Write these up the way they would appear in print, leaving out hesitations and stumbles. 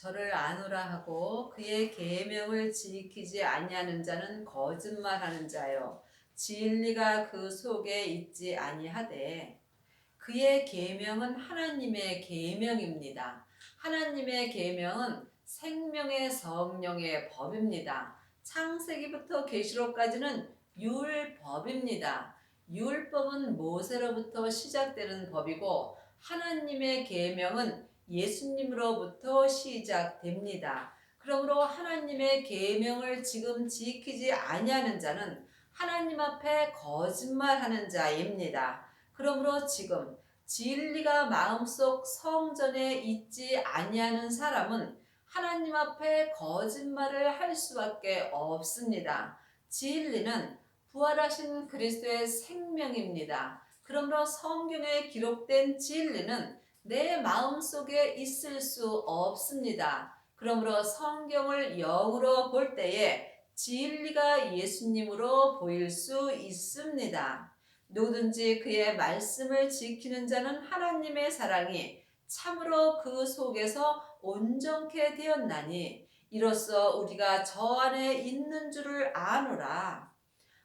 저를 아노라 하고 그의 계명을 지키지 아니하는 자는 거짓말하는 자요 진리가 그 속에 있지 아니하되 그의 계명은 하나님의 계명입니다. 하나님의 계명은 생명의 성령의 법입니다. 창세기부터 계시록까지는 율법입니다. 율법은 모세로부터 시작되는 법이고 하나님의 계명은 예수님으로부터 시작됩니다. 그러므로 하나님의 계명을 지금 지키지 아니하는 자는 하나님 앞에 거짓말하는 자입니다. 그러므로 지금 진리가 마음속 성전에 있지 아니하는 사람은 하나님 앞에 거짓말을 할 수밖에 없습니다. 진리는 부활하신 그리스도의 생명입니다. 그러므로 성경에 기록된 진리는 내 마음속에 있을 수 없습니다. 그러므로 성경을 영으로 볼 때에 진리가 예수님으로 보일 수 있습니다. 누구든지 그의 말씀을 지키는 자는 하나님의 사랑이 참으로 그 속에서 온전케 되었나니 이로써 우리가 저 안에 있는 줄을 아노라.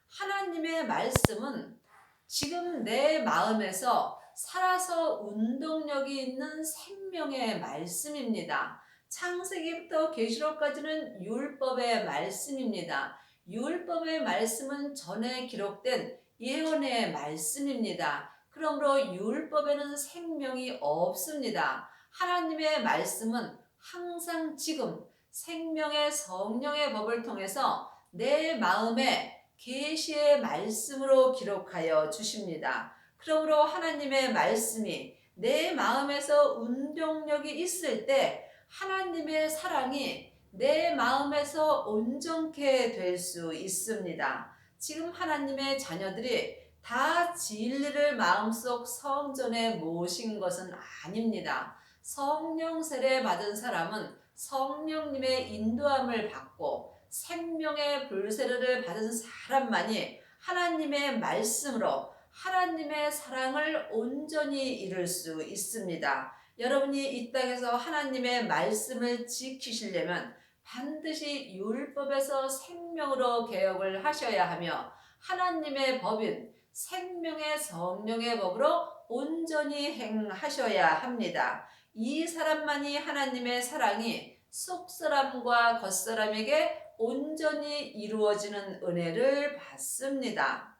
하나님의 말씀은 지금 내 마음에서 살아서 운동력이 있는 생명의 말씀입니다. 창세기부터 계시록까지는 율법의 말씀입니다. 율법의 말씀은 전에 기록된 예언의 말씀입니다. 그러므로 율법에는 생명이 없습니다. 하나님의 말씀은 항상 지금 생명의 성령의 법을 통해서 내 마음에 계시의 말씀으로 기록하여 주십니다. 그러므로 하나님의 말씀이 내 마음에서 운동력이 있을 때 하나님의 사랑이 내 마음에서 온전케 될 수 있습니다. 지금 하나님의 자녀들이 다 진리를 마음속 성전에 모신 것은 아닙니다. 성령 세례 받은 사람은 성령님의 인도함을 받고 생명의 불세례를 받은 사람만이 하나님의 말씀으로 하나님의 사랑을 온전히 이룰 수 있습니다. 여러분이 이 땅에서 하나님의 말씀을 지키시려면 반드시 율법에서 생명으로 개혁을 하셔야 하며 하나님의 법인 생명의 성령의 법으로 온전히 행하셔야 합니다. 이 사람만이 하나님의 사랑이 속사람과 겉사람에게 온전히 이루어지는 은혜를 받습니다.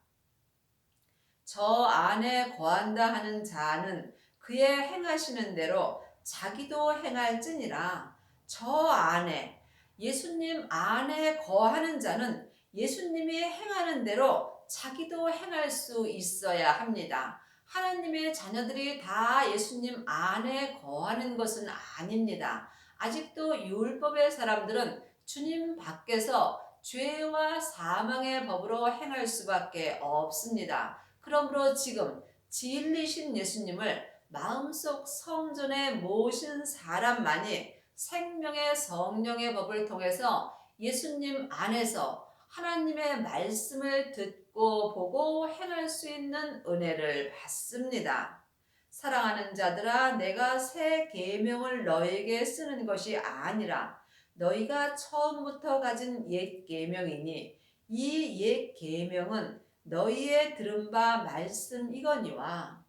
저 안에 거한다 하는 자는 그의 행하시는 대로 자기도 행할지니라. 저 안에 예수님 안에 거하는 자는 예수님이 행하는 대로 자기도 행할 수 있어야 합니다. 하나님의 자녀들이 다 예수님 안에 거하는 것은 아닙니다. 아직도 율법의 사람들은 주님 밖에서 죄와 사망의 법으로 행할 수밖에 없습니다. 그러므로 지금 진리신 예수님을 마음속 성전에 모신 사람만이 생명의 성령의 법을 통해서 예수님 안에서 하나님의 말씀을 듣고 보고 행할 수 있는 은혜를 받습니다. 사랑하는 자들아, 내가 새 계명을 너에게 쓰는 것이 아니라 너희가 처음부터 가진 옛 계명이니 이 옛 계명은 너희의 들은 바 말씀이거니와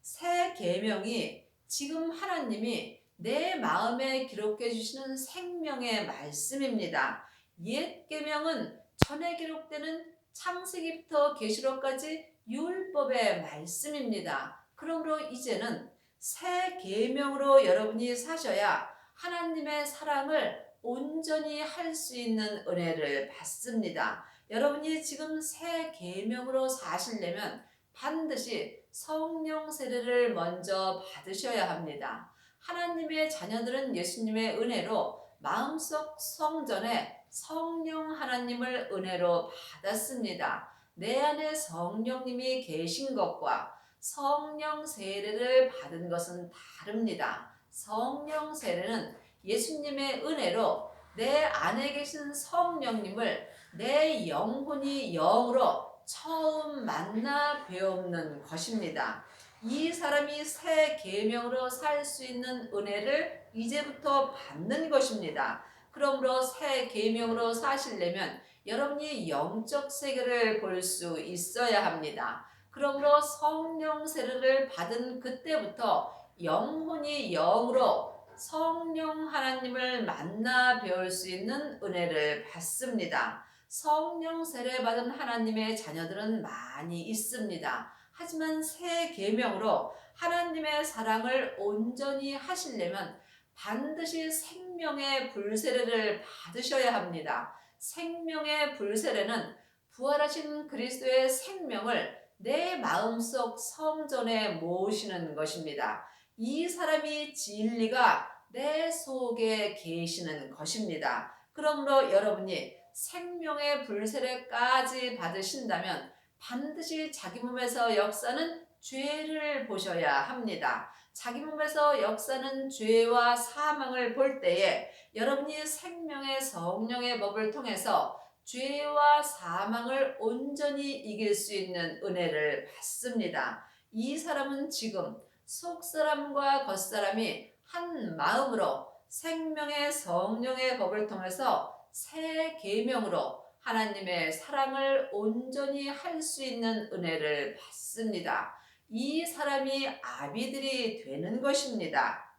새 계명이 지금 하나님이 내 마음에 기록해 주시는 생명의 말씀입니다. 옛 계명은 전에 기록되는 창세기부터 계시록까지 율법의 말씀입니다. 그러므로 이제는 새 계명으로 여러분이 사셔야 하나님의 사랑을 온전히 할 수 있는 은혜를 받습니다. 여러분이 지금 새 계명으로 사시려면 반드시 성령 세례를 먼저 받으셔야 합니다. 하나님의 자녀들은 예수님의 은혜로 마음속 성전에 성령 하나님을 은혜로 받았습니다. 내 안에 성령님이 계신 것과 성령 세례를 받은 것은 다릅니다. 성령 세례는 예수님의 은혜로 내 안에 계신 성령님을 내 영혼이 영으로 처음 만나 배우는 것입니다. 이 사람이 새 계명으로 살 수 있는 은혜를 이제부터 받는 것입니다. 그러므로 새 계명으로 사시려면 여러분이 영적 세계를 볼 수 있어야 합니다. 그러므로 성령 세례를 받은 그때부터 영혼이 영으로 성령 하나님을 만나 배울 수 있는 은혜를 받습니다. 성령 세례 받은 하나님의 자녀들은 많이 있습니다. 하지만 새 계명으로 하나님의 사랑을 온전히 하시려면 반드시 생명의 불세례를 받으셔야 합니다. 생명의 불세례는 부활하신 그리스도의 생명을 내 마음속 성전에 모으시는 것입니다. 이 사람이 진리가 내 속에 계시는 것입니다. 그러므로 여러분이 생명의 불세례까지 받으신다면 반드시 자기 몸에서 역사는 죄를 보셔야 합니다. 자기 몸에서 역사는 죄와 사망을 볼 때에 여러분이 생명의 성령의 법을 통해서 죄와 사망을 온전히 이길 수 있는 은혜를 받습니다. 이 사람은 지금 속사람과 겉사람이 한 마음으로 생명의 성령의 법을 통해서 새 계명으로 하나님의 사랑을 온전히 할 수 있는 은혜를 받습니다. 이 사람이 아비들이 되는 것입니다.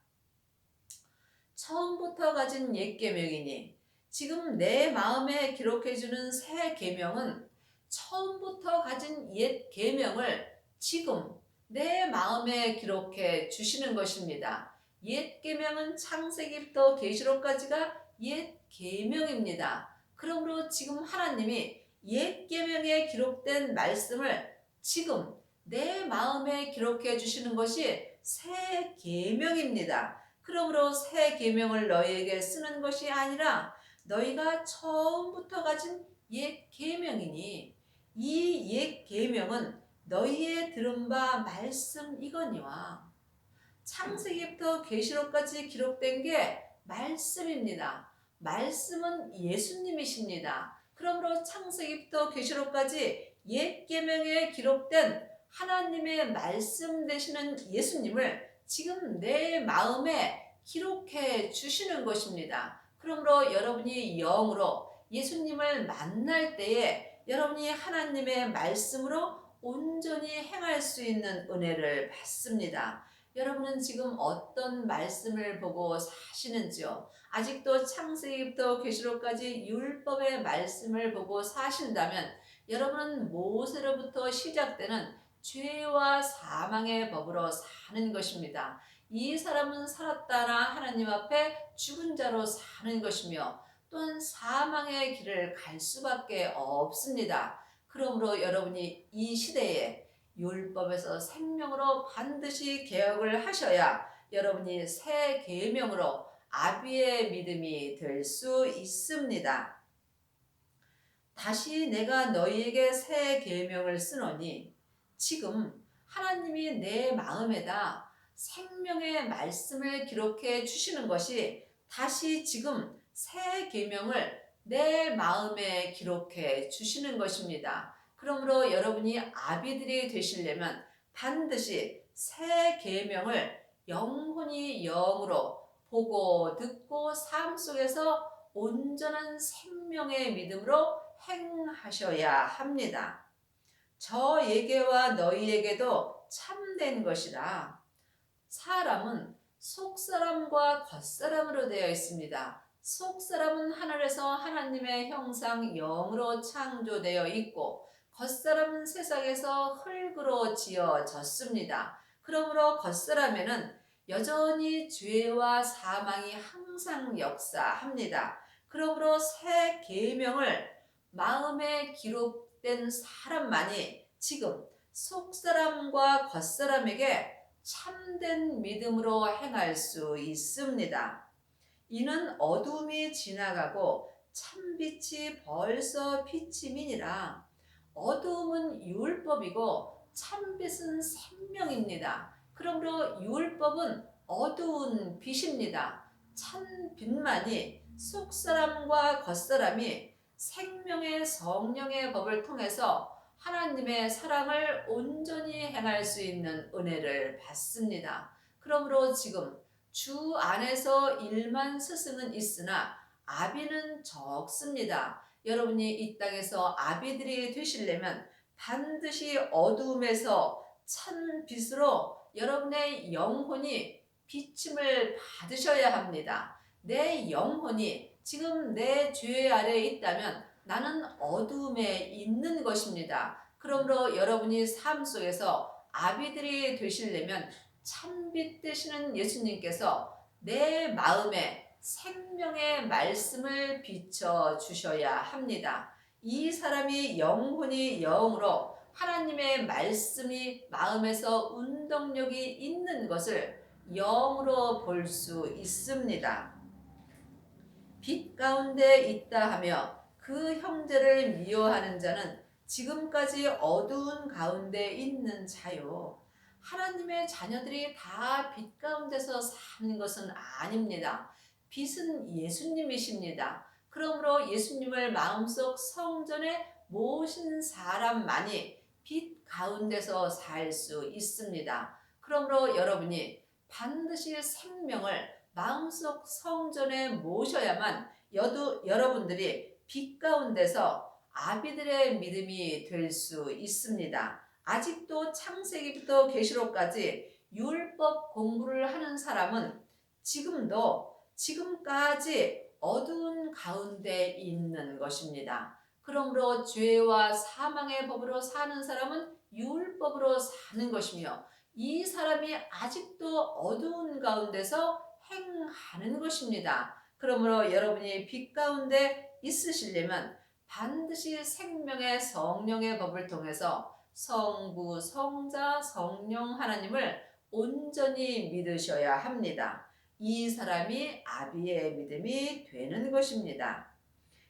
처음부터 가진 옛 계명이니 지금 내 마음에 기록해주는 새 계명은 처음부터 가진 옛 계명을 지금 내 마음에 기록해 주시는 것입니다. 옛 계명은 창세기부터 계시록까지가 옛 계명입니다. 그러므로 지금 하나님이 옛 계명에 기록된 말씀을 지금 내 마음에 기록해 주시는 것이 새 계명입니다. 그러므로 새 계명을 너희에게 쓰는 것이 아니라 너희가 처음부터 가진 옛 계명이니 이 옛 계명은 너희의 들은 바 말씀이거니와 창세기부터 계시록까지 기록된 게 말씀입니다. 말씀은 예수님이십니다. 그러므로 창세기부터 계시록까지 옛 계명에 기록된 하나님의 말씀 되시는 예수님을 지금 내 마음에 기록해 주시는 것입니다. 그러므로 여러분이 영으로 예수님을 만날 때에 여러분이 하나님의 말씀으로 온전히 행할 수 있는 은혜를 받습니다. 여러분은 지금 어떤 말씀을 보고 사시는지요? 아직도 창세기부터 계시록까지 율법의 말씀을 보고 사신다면 여러분은 모세로부터 시작되는 죄와 사망의 법으로 사는 것입니다. 이 사람은 살았다나 하나님 앞에 죽은 자로 사는 것이며 또한 사망의 길을 갈 수밖에 없습니다. 그러므로 여러분이 이 시대에 율법에서 생명으로 반드시 개혁을 하셔야 여러분이 새 계명으로 아비의 믿음이 될 수 있습니다. 다시 내가 너희에게 새 계명을 쓰노니 지금 하나님이 내 마음에다 생명의 말씀을 기록해 주시는 것이 다시 지금 새 계명을 내 마음에 기록해 주시는 것입니다. 그러므로 여러분이 아비들이 되시려면 반드시 새 계명을 영혼이 영으로 보고 듣고 삶 속에서 온전한 생명의 믿음으로 행하셔야 합니다. 저에게와 너희에게도 참된 것이라. 사람은 속사람과 겉사람으로 되어 있습니다. 속사람은 하늘에서 하나님의 형상 영으로 창조되어 있고 겉사람은 세상에서 흙으로 지어졌습니다. 그러므로 겉사람에는 여전히 죄와 사망이 항상 역사합니다. 그러므로 새 계명을 마음에 기록된 사람만이 지금 속사람과 겉사람에게 참된 믿음으로 행할 수 있습니다. 이는 어둠이 지나가고 참빛이 벌써 비침이니라. 어둠은 율법이고 참빛은 생명입니다. 그러므로 율법은 어두운 빛입니다. 참 빛만이 속사람과 겉사람이 생명의 성령의 법을 통해서 하나님의 사랑을 온전히 행할 수 있는 은혜를 받습니다. 그러므로 지금 주 안에서 일만 스승은 있으나 아비는 적습니다. 여러분이 이 땅에서 아비들이 되시려면 반드시 어두움에서 찬 빛으로 여러분의 영혼이 비침을 받으셔야 합니다. 내 영혼이 지금 내 죄 아래에 있다면 나는 어두움에 있는 것입니다. 그러므로 여러분이 삶 속에서 아비들이 되시려면 참빛 되시는 예수님께서 내 마음에 생명의 말씀을 비춰 주셔야 합니다. 이 사람이 영혼이 영으로 하나님의 말씀이 마음에서 운동력이 있는 것을 영으로 볼 수 있습니다. 빛 가운데 있다 하며 그 형제를 미워하는 자는 지금까지 어두운 가운데 있는 자요. 하나님의 자녀들이 다 빛 가운데서 사는 것은 아닙니다. 빛은 예수님이십니다. 그러므로 예수님을 마음속 성전에 모신 사람만이 빛 가운데서 살 수 있습니다. 그러므로 여러분이 반드시 생명을 마음속 성전에 모셔야만 여러분들이 빛 가운데서 아비들의 믿음이 될 수 있습니다. 아직도 창세기부터 계시록까지 율법 공부를 하는 사람은 지금까지 어두운 가운데 있는 것입니다. 그러므로 죄와 사망의 법으로 사는 사람은 율법으로 사는 것이며 이 사람이 아직도 어두운 가운데서 행하는 것입니다. 그러므로 여러분이 빛 가운데 있으시려면 반드시 생명의 성령의 법을 통해서 성부, 성자, 성령 하나님을 온전히 믿으셔야 합니다. 이 사람이 아비의 믿음이 되는 것입니다.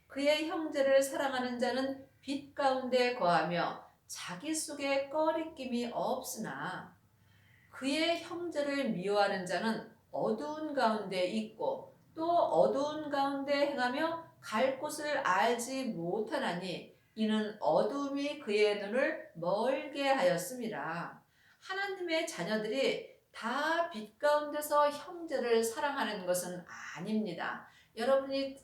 그의 형제를 사랑하는 자는 빛 가운데 거하며 자기 속에 꺼리낌이 없으나 그의 형제를 미워하는 자는 어두운 가운데 있고 또 어두운 가운데 행하며 갈 곳을 알지 못하나니 이는 어두움이 그의 눈을 멀게 하였음이라. 하나님의 자녀들이 다 빛 가운데서 형제를 사랑하는 것은 아닙니다. 여러분이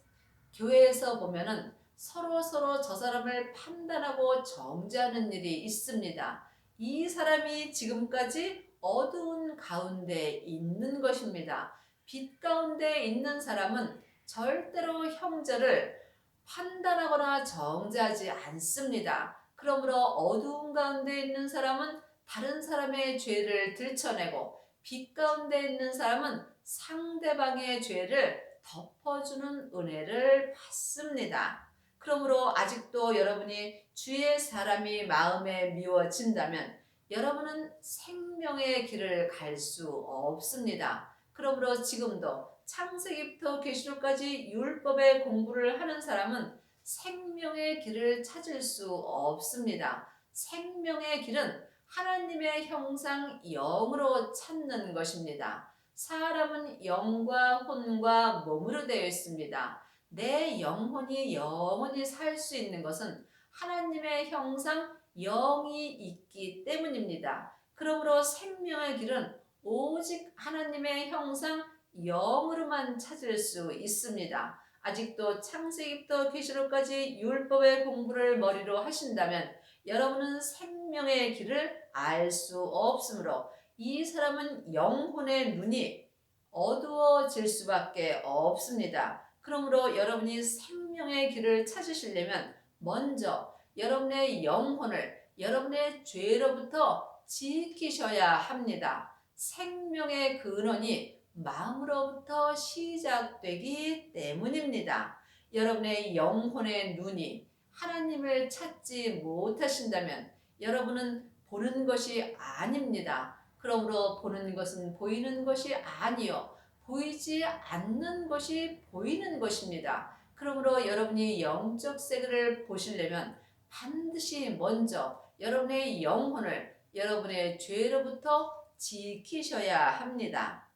교회에서 보면은 서로 저 사람을 판단하고 정죄하는 일이 있습니다. 이 사람이 지금까지 어두운 가운데 있는 것입니다. 빛 가운데 있는 사람은 절대로 형제를 판단하거나 정죄하지 않습니다. 그러므로 어두운 가운데 있는 사람은 다른 사람의 죄를 들춰내고 빛 가운데 있는 사람은 상대방의 죄를 덮어주는 은혜를 받습니다. 그러므로 아직도 여러분이 주의 사람이 마음에 미워진다면 여러분은 생명의 길을 갈 수 없습니다. 그러므로 지금도 창세기부터 계시록까지 율법의 공부를 하는 사람은 생명의 길을 찾을 수 없습니다. 생명의 길은 하나님의 형상 영으로 찾는 것입니다. 사람은 영과 혼과 몸으로 되어 있습니다. 내 영혼이 영원히 살 수 있는 것은 하나님의 형상 영이 있기 때문입니다. 그러므로 생명의 길은 오직 하나님의 형상 영으로만 찾을 수 있습니다. 아직도 창세기부터 계시록까지 율법의 공부를 머리로 하신다면 여러분은 생명의 길을 알 수 없으므로 이 사람은 영혼의 눈이 어두워질 수밖에 없습니다. 그러므로 여러분이 생명의 길을 찾으시려면 먼저 여러분의 영혼을 여러분의 죄로부터 지키셔야 합니다. 생명의 근원이 마음으로부터 시작되기 때문입니다. 여러분의 영혼의 눈이 하나님을 찾지 못하신다면 여러분은 보는 것이 아닙니다. 그러므로 보는 것은 보이는 것이 아니요 보이지 않는 것이 보이는 것입니다. 그러므로 여러분이 영적 세계를 보시려면 반드시 먼저 여러분의 영혼을 여러분의 죄로부터 지키셔야 합니다.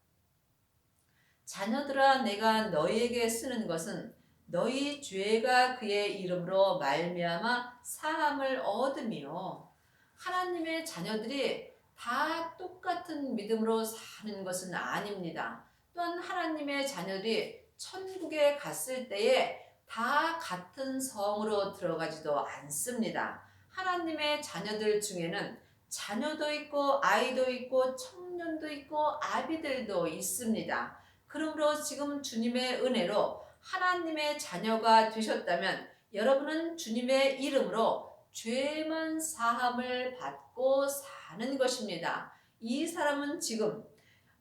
자녀들아, 내가 너희에게 쓰는 것은 너희 죄가 그의 이름으로 말미암아 사함을 얻으며. 하나님의 자녀들이 다 똑같은 믿음으로 사는 것은 아닙니다. 또한 하나님의 자녀들이 천국에 갔을 때에 다 같은 성으로 들어가지도 않습니다. 하나님의 자녀들 중에는 자녀도 있고 아이도 있고 청년도 있고 아비들도 있습니다. 그러므로 지금 주님의 은혜로 하나님의 자녀가 되셨다면 여러분은 주님의 이름으로 죄만 사함을 받고 사는 것입니다. 이 사람은 지금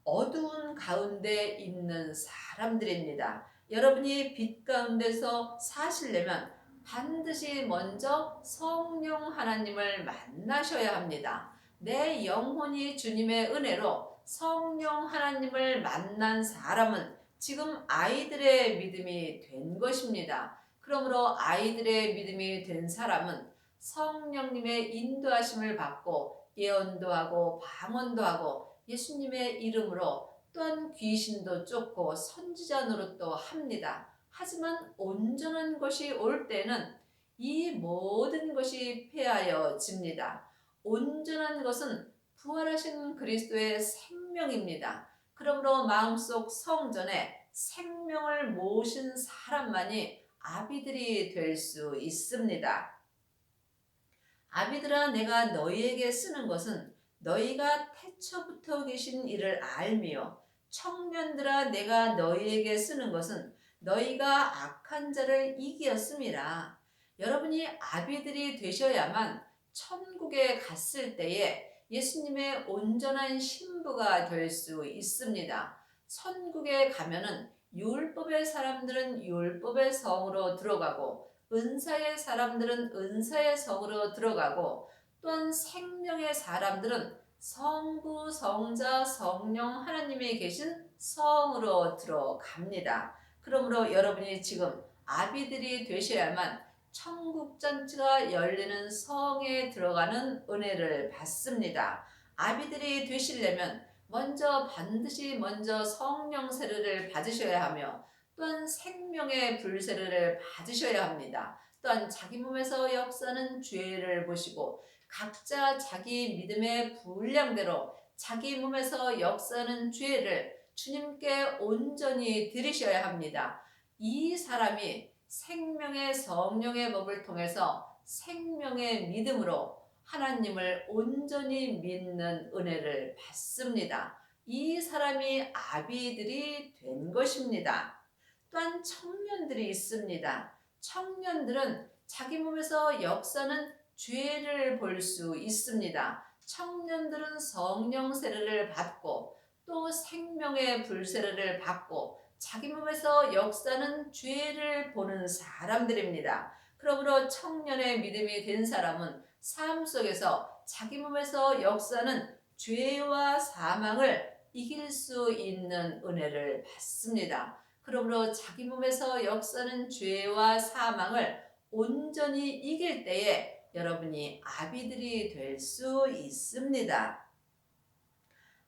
어두운 가운데 있는 사람들입니다. 여러분이 빛 가운데서 사시려면 반드시 먼저 성령 하나님을 만나셔야 합니다. 내 영혼이 주님의 은혜로 성령 하나님을 만난 사람은 지금 아이들의 믿음이 된 것입니다. 그러므로 아이들의 믿음이 된 사람은 성령님의 인도하심을 받고 예언도 하고 방언도 하고 예수님의 이름으로 또한 귀신도 쫓고 선지자 노릇도 합니다. 하지만 온전한 것이 올 때는 이 모든 것이 폐하여집니다. 온전한 것은 부활하신 그리스도의 생명입니다. 그러므로 마음속 성전에 생명을 모신 사람만이 아비들이 될 수 있습니다. 아비들아, 내가 너희에게 쓰는 것은 너희가 태초부터 계신 이를 알며, 청년들아, 내가 너희에게 쓰는 것은 너희가 악한 자를 이기었음이라. 여러분이 아비들이 되셔야만 천국에 갔을 때에 예수님의 온전한 신부가 될 수 있습니다. 천국에 가면은 율법의 사람들은 율법의 성으로 들어가고 은사의 사람들은 은사의 성으로 들어가고 또한 생명의 사람들은 성부, 성자, 성령 하나님이 계신 성으로 들어갑니다. 그러므로 여러분이 지금 아비들이 되셔야만 천국 잔치가 열리는 성에 들어가는 은혜를 받습니다. 아비들이 되시려면 반드시 먼저 성령 세례를 받으셔야 하며 또한 생명의 불세례를 받으셔야 합니다. 또한 자기 몸에서 역사하는 죄를 보시고 각자 자기 믿음의 분량대로 자기 몸에서 역사하는 죄를 주님께 온전히 드리셔야 합니다. 이 사람이 생명의 성령의 법을 통해서 생명의 믿음으로 하나님을 온전히 믿는 은혜를 받습니다. 이 사람이 아비들이 된 것입니다. 또한 청년들이 있습니다. 청년들은 자기 몸에서 역사는 죄를 볼 수 있습니다. 청년들은 성령 세례를 받고 또 생명의 불세례를 받고 자기 몸에서 역사는 죄를 보는 사람들입니다. 그러므로 청년의 믿음이 된 사람은 삶 속에서 자기 몸에서 역사는 죄와 사망을 이길 수 있는 은혜를 받습니다. 그러므로 자기 몸에서 역사는 죄와 사망을 온전히 이길 때에 여러분이 아비들이 될 수 있습니다.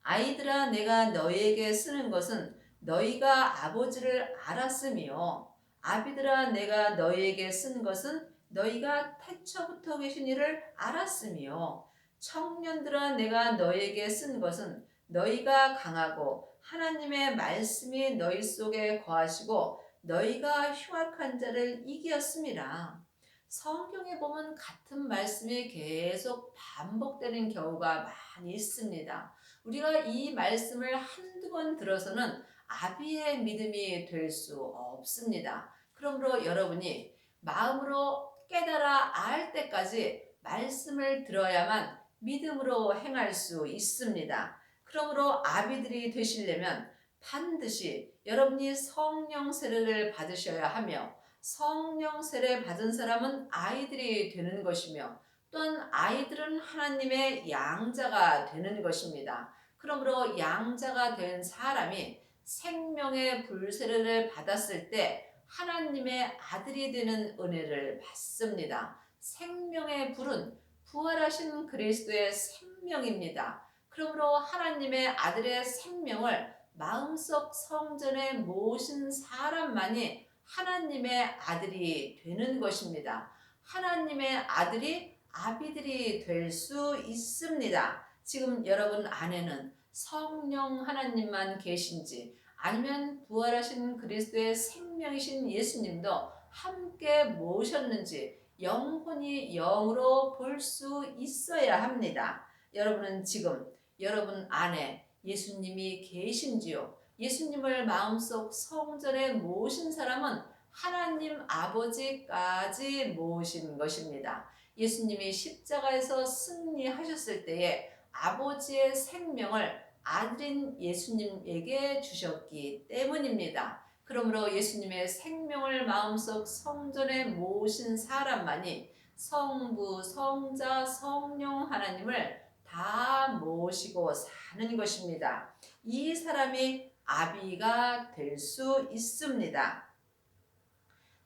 아이들아, 내가 너희에게 쓰는 것은 너희가 아버지를 알았으며, 아비들아, 내가 너희에게 쓴 것은 너희가 태초부터 계신 이를 알았으며, 청년들아, 내가 너희에게 쓴 것은 너희가 강하고 하나님의 말씀이 너희 속에 거하시고 너희가 흉악한 자를 이기었음이라. 성경에 보면 같은 말씀이 계속 반복되는 경우가 많이 있습니다. 우리가 이 말씀을 한두 번 들어서는 아비의 믿음이 될 수 없습니다. 그러므로 여러분이 마음으로 깨달아 알 때까지 말씀을 들어야만 믿음으로 행할 수 있습니다. 그러므로 아비들이 되시려면 반드시 여러분이 성령 세례를 받으셔야 하며, 성령 세례 받은 사람은 아이들이 되는 것이며 또한 아이들은 하나님의 양자가 되는 것입니다. 그러므로 양자가 된 사람이 생명의 불세례를 받았을 때 하나님의 아들이 되는 은혜를 받습니다. 생명의 불은 부활하신 그리스도의 생명입니다. 그러므로 하나님의 아들의 생명을 마음속 성전에 모신 사람만이 하나님의 아들이 되는 것입니다. 하나님의 아들이 아비들이 될 수 있습니다. 지금 여러분 안에는 성령 하나님만 계신지 아니면 부활하신 그리스도의 생명이신 예수님도 함께 모셨는지 영혼이 영으로 볼 수 있어야 합니다. 여러분은 지금 여러분 안에 예수님이 계신지요? 예수님을 마음속 성전에 모신 사람은 하나님 아버지까지 모신 것입니다. 예수님이 십자가에서 승리하셨을 때에 아버지의 생명을 아들인 예수님에게 주셨기 때문입니다. 그러므로 예수님의 생명을 마음속 성전에 모신 사람만이 성부, 성자, 성령 하나님을 다 모시고 사는 것입니다. 이 사람이 아비가 될 수 있습니다.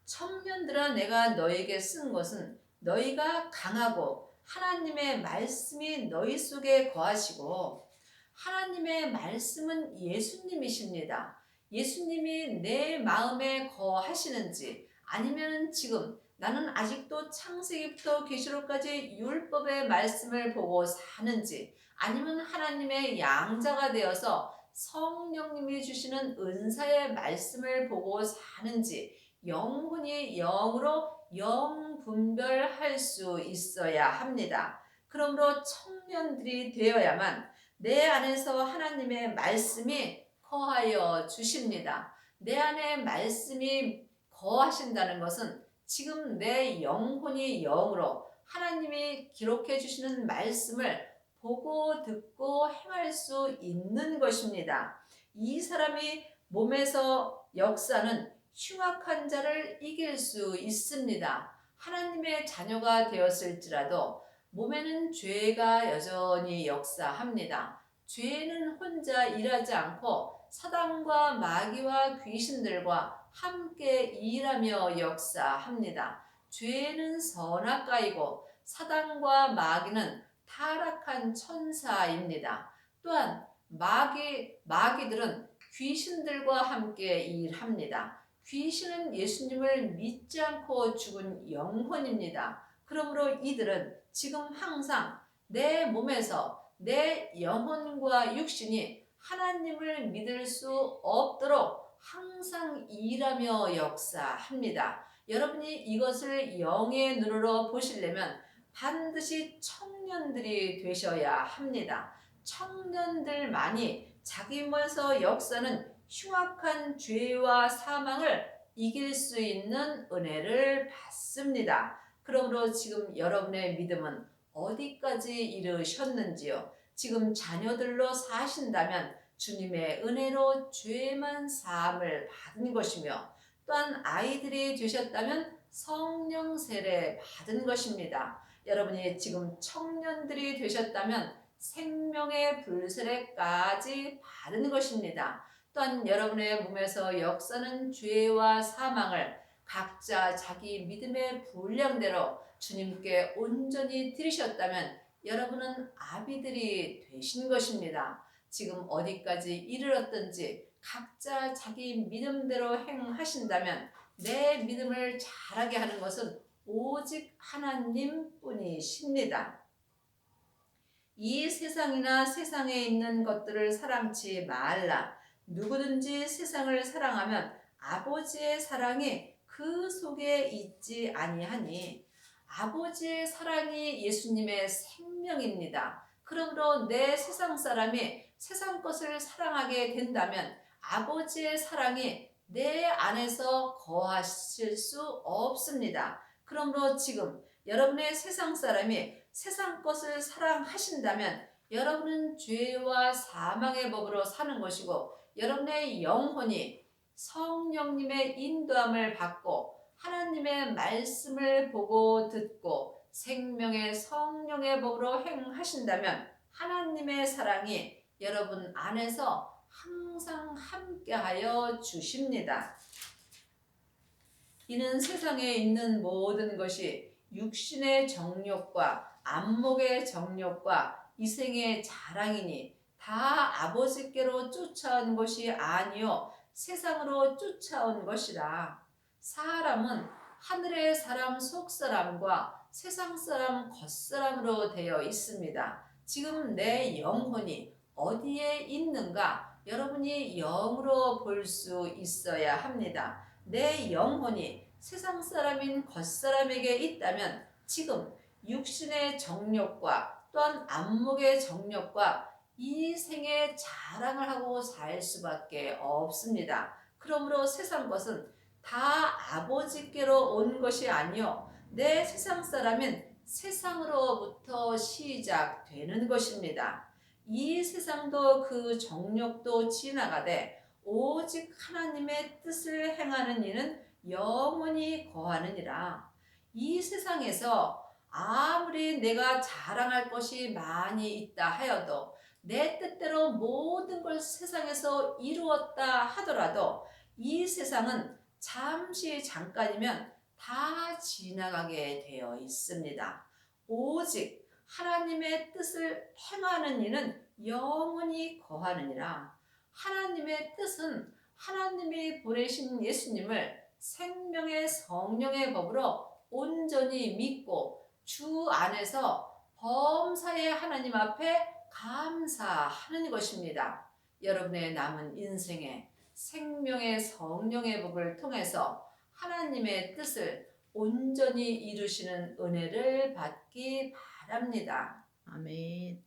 청년들아, 내가 너에게 쓴 것은 너희가 강하고 하나님의 말씀이 너희 속에 거하시고, 하나님의 말씀은 예수님이십니다. 예수님이 내 마음에 거하시는지, 아니면 지금 나는 아직도 창세기부터 계시록까지 율법의 말씀을 보고 사는지, 아니면 하나님의 양자가 되어서 성령님이 주시는 은사의 말씀을 보고 사는지, 영혼이 영으로 영분별할 수 있어야 합니다. 그러므로 청년들이 되어야만 내 안에서 하나님의 말씀이 거하여 주십니다. 내 안에 말씀이 거하신다는 것은 지금 내 영혼이 영으로 하나님이 기록해 주시는 말씀을 보고 듣고 행할 수 있는 것입니다. 이 사람이 몸에서 역사는 흉악한 자를 이길 수 있습니다. 하나님의 자녀가 되었을지라도 몸에는 죄가 여전히 역사합니다. 죄는 혼자 일하지 않고 사단과 마귀와 귀신들과 함께 일하며 역사합니다. 죄는 선악가이고 사단과 마귀는 타락한 천사입니다. 또한 마귀들은 귀신들과 함께 일합니다. 귀신은 예수님을 믿지 않고 죽은 영혼입니다. 그러므로 이들은 지금 항상 내 몸에서 내 영혼과 육신이 하나님을 믿을 수 없도록 항상 일하며 역사합니다. 여러분이 이것을 영의 눈으로 보시려면 반드시 청년들이 되셔야 합니다. 청년들만이 자기 몸에서 역사는 흉악한 죄와 사망을 이길 수 있는 은혜를 받습니다. 그러므로 지금 여러분의 믿음은 어디까지 이르셨는지요? 지금 자녀들로 사신다면 주님의 은혜로 죄만 사함을 받은 것이며, 또한 아이들이 되셨다면 성령 세례 받은 것입니다. 여러분이 지금 청년들이 되셨다면 생명의 불세례까지 받은 것입니다. 또한 여러분의 몸에서 역사는 죄와 사망을 각자 자기 믿음의 분량대로 주님께 온전히 드리셨다면 여러분은 아비들이 되신 것입니다. 지금 어디까지 이르렀든지 각자 자기 믿음대로 행하신다면 내 믿음을 자라게 하는 것은 오직 하나님뿐이십니다. 이 세상이나 세상에 있는 것들을 사랑치 말라. 누구든지 세상을 사랑하면 아버지의 사랑이 그 속에 있지 아니하니, 아버지의 사랑이 예수님의 생명입니다. 그러므로 내 세상 사람이 세상 것을 사랑하게 된다면 아버지의 사랑이 내 안에서 거하실 수 없습니다. 그러므로 지금 여러분의 세상 사람이 세상 것을 사랑하신다면 여러분은 죄와 사망의 법으로 사는 것이고, 여러분의 영혼이 성령님의 인도함을 받고 하나님의 말씀을 보고 듣고 생명의 성령의 법으로 행하신다면 하나님의 사랑이 여러분 안에서 항상 함께하여 주십니다. 이는 세상에 있는 모든 것이 육신의 정욕과 안목의 정욕과 이생의 자랑이니 다 아버지께로 쫓아온 것이 아니요 세상으로 쫓아온 것이라. 사람은 하늘의 사람 속사람과 세상 사람 겉사람으로 되어 있습니다. 지금 내 영혼이 어디에 있는가 여러분이 영으로 볼 수 있어야 합니다. 내 영혼이 세상 사람인 겉사람에게 있다면 지금 육신의 정욕과 또한 안목의 정욕과 이 생의 자랑을 하고 살 수밖에 없습니다. 그러므로 세상 것은 다 아버지께로 온 것이 아니요 내 세상 사람은 세상으로부터 시작되는 것입니다. 이 세상도 그 정욕도 지나가되 오직 하나님의 뜻을 행하는 이는 영원히 거하느니라. 이 세상에서 아무리 내가 자랑할 것이 많이 있다 하여도 내 뜻대로 모든 걸 세상에서 이루었다 하더라도 이 세상은 잠시 잠깐이면 다 지나가게 되어 있습니다. 오직 하나님의 뜻을 행하는 이는 영원히 거하느니라. 하나님의 뜻은 하나님이 보내신 예수님을 생명의 성령의 법으로 온전히 믿고 주 안에서 범사의 하나님 앞에 감사하는 것입니다. 여러분의 남은 인생에 생명의 성령의 법을 통해서 하나님의 뜻을 온전히 이루시는 은혜를 받기 바랍니다. 아멘.